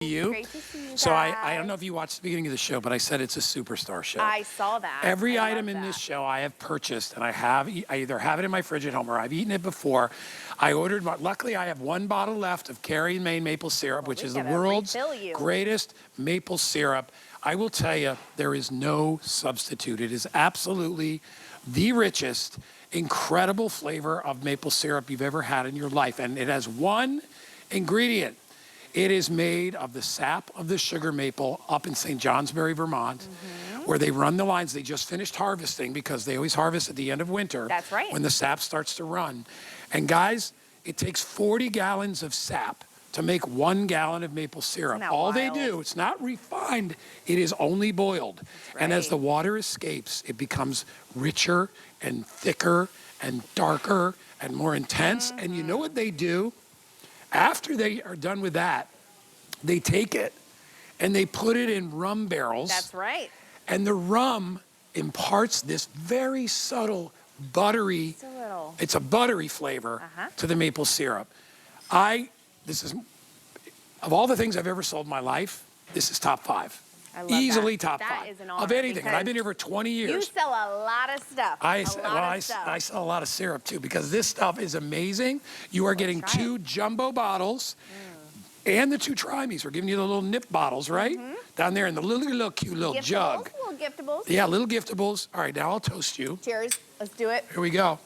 You. Great to see you So guys. I don't know if you watched the beginning of the show, but I said it's a superstar show. I saw that. Every I item love in that. this show I have purchased, and I either have it in my fridge at home or I've eaten it before. I ordered, luckily I have one bottle left of Cary Main maple syrup, which is the world's greatest maple syrup. I will tell you, there is no substitute. It is absolutely the richest, incredible flavor of maple syrup you've ever had in your life. And it has one ingredient. It is made of the sap of the sugar maple up in St. Johnsbury, Vermont, where they run the lines. They just finished harvesting because they always harvest at the end of winter. That's right. When the sap starts to run. And guys, it takes 40 gallons of sap to make 1 gallon of maple syrup. All they do, it's not refined, it is only boiled. Right. And as the water escapes, it becomes richer and thicker and darker and more intense. And you know what they do? After they are done with that, they take it and they put it in rum barrels. That's right. And the rum imparts this very subtle, buttery, it's a buttery flavor to the maple syrup. This is, of all the things I've ever sold in my life, this is top 5. I love Easily that. top That 5 is an honor of anything. And I've been because here for 20 years. You sell a lot of stuff. I sell a lot of syrup too because this stuff is amazing. You are getting 2 jumbo bottles and the 2 trimies. We're giving you the little nip bottles, right? Down there in the little cute little jug. Little giftables. Yeah, little giftables. All right, now I'll toast you. Cheers. Let's do it. Here we go.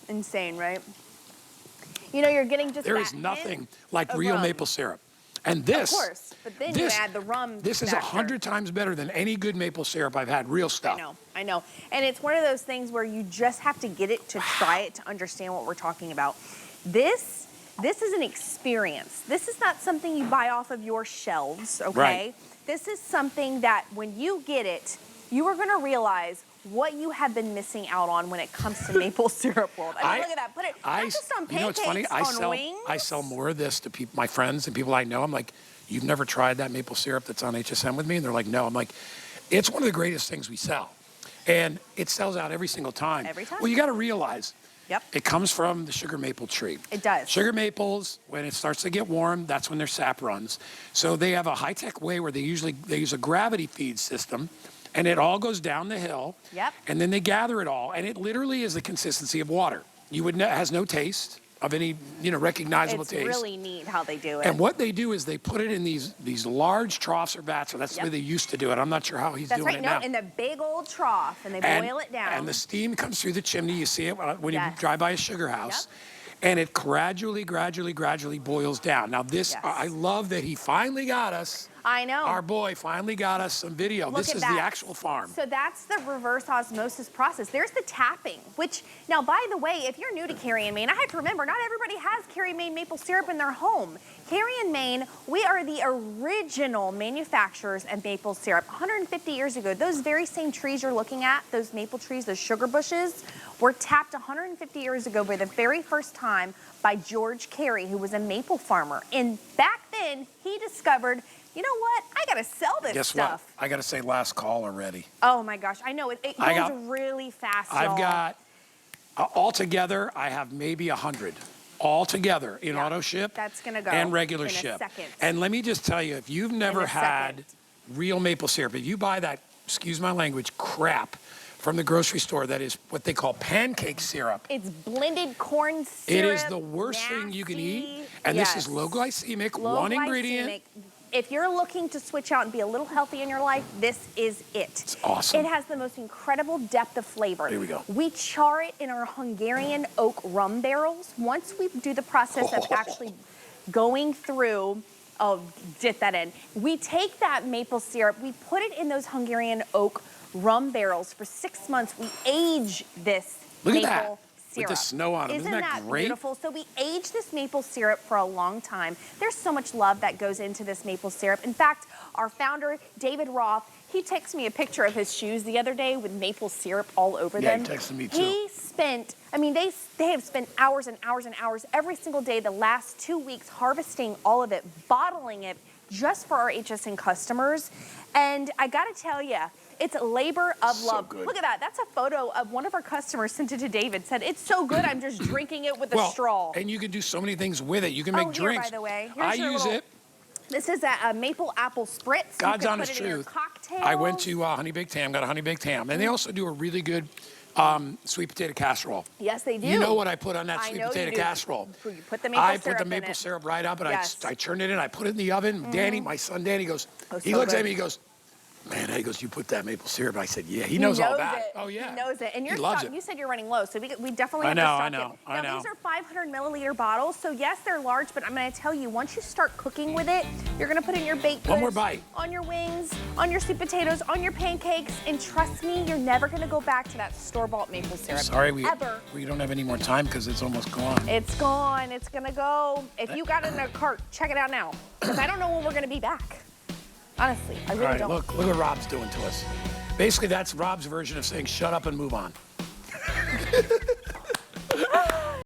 Insane, right? You know, you're getting just There is nothing like real maple syrup. And this, of course, but then you add the rum. This is 100 times better than any good maple syrup I've had, real stuff. I know. And it's one of those things where you just have to get it to try it to understand what we're talking about. This is an experience. This is not something you buy off of your shelves, okay? Right. This is something that when you get it, you are gonna realize what you have been missing out on when it comes to maple syrup world. I mean, look at that. Put it not just on pancakes, you know what's funny? on wings. I sell more of this to my friends and people I know. I'm like, you've never tried that maple syrup that's on HSM with me? And they're like, no. I'm like, it's one of the greatest things we sell. And it sells out every single time. Every time. Well, you got to realize, Yep. it comes from the sugar maple tree. It does. Sugar maples, when it starts to get warm, that's when their sap runs. So they have a high-tech way where they use a gravity feed system, and it all goes down the hill. Yep. And then they gather it all, and it literally is the consistency of water. It has no taste of any, recognizable taste. It's really neat how they do it. And what they do is they put it in these large troughs or vats. So that's the way they used to do it. I'm not sure how he's doing it now. That's right. In the big old trough, and they boil it down. And the steam comes through the chimney. You see it when you drive by a sugar house. Yep. And it gradually boils down. Now this, I love that he finally got us. I know. Our boy finally got us some video. This is the actual farm. So that's the reverse osmosis process. There's the tapping, which, now by the way, if you're new to Cary Main, I have to remember, not everybody has Cary Main maple syrup in their home. Cary Main, we are the original manufacturers of maple syrup. 150 years ago, those very same trees you're looking at, those maple trees, those sugar bushes, were tapped 150 years ago for the very first time by George Cary, who was a maple farmer. And back then, he discovered, you know what? I gotta sell this stuff. Guess what? I gotta say last call already. Oh my gosh, I know. It goes really fast, y'all. I've got, altogether, I have maybe 100. Altogether in auto ship. That's gonna go and regular in a ship. second. And let me just tell you, if you've never had real maple syrup, if you buy that, excuse my language, crap from the grocery store that is what they call pancake syrup. It's blended corn syrup. It is the worst thing you can eat. And this is low glycemic, one ingredient. If you're looking to switch out and be a little healthy in your life, this is it. It's awesome. It has the most incredible depth of flavor. Here we go. We char it in our Hungarian Oak rum barrels. Once we do the process of actually going through, dip that in. We take that maple syrup, we put it in those Hungarian Oak rum barrels for 6 months. We age this maple syrup. With the snow on it. Isn't that great? Beautiful? So we age this maple syrup for a long time. There's so much love that goes into this maple syrup. In fact, our founder, David Roth, he texted me a picture of his shoes the other day with maple syrup all over them. Yeah, he texted me too. He spent, they have spent hours and hours and hours every single day the last 2 weeks harvesting all of it, bottling it just for our HSN customers. And I gotta tell you, It's labor of So love. good. Look at that. That's a photo of one of our customers sent it to David. Said, it's so good, I'm just drinking it with a straw. And you can do so many things with it. You can make Here, drinks. by the way. I Here's your use little- it. This is a maple apple spritz. God's you can honest put it in your truth. cocktails. I went to Honey Baked Ham, got a Honey Baked Ham. And they also do a really good sweet potato casserole. Yes, they do. You know what I put on that I sweet know potato you do. casserole? You put the maple I syrup put the in maple it. syrup right up, and Yes. I turned it in. I put it in the oven. Danny, my son Danny, goes, Oh, he so looks good. at me, he goes, man, he goes, you put that maple syrup. I said, yeah, he knows all about it. Oh, yeah. He knows it. And He your loves stock, it. you said you're running low, so we definitely I have know, to stock I know, it. I Now, know. these are 500 milliliter bottles, so yes, they're large, but I'm going to tell you, once you start cooking with it, you're going to put it in your baked goods, One more bite. on your wings, on your sweet potatoes, on your pancakes, and trust me, you're never going to go back to that store-bought maple syrup. Sorry, ever. we don't have any more time because it's almost gone. It's gone. It's going to go. If you got it in a cart, check it out now, because I don't know when we're going to be back. Honestly, I really All right, don't. look what Rob's doing to us. Basically, that's Rob's version of saying shut up and move on.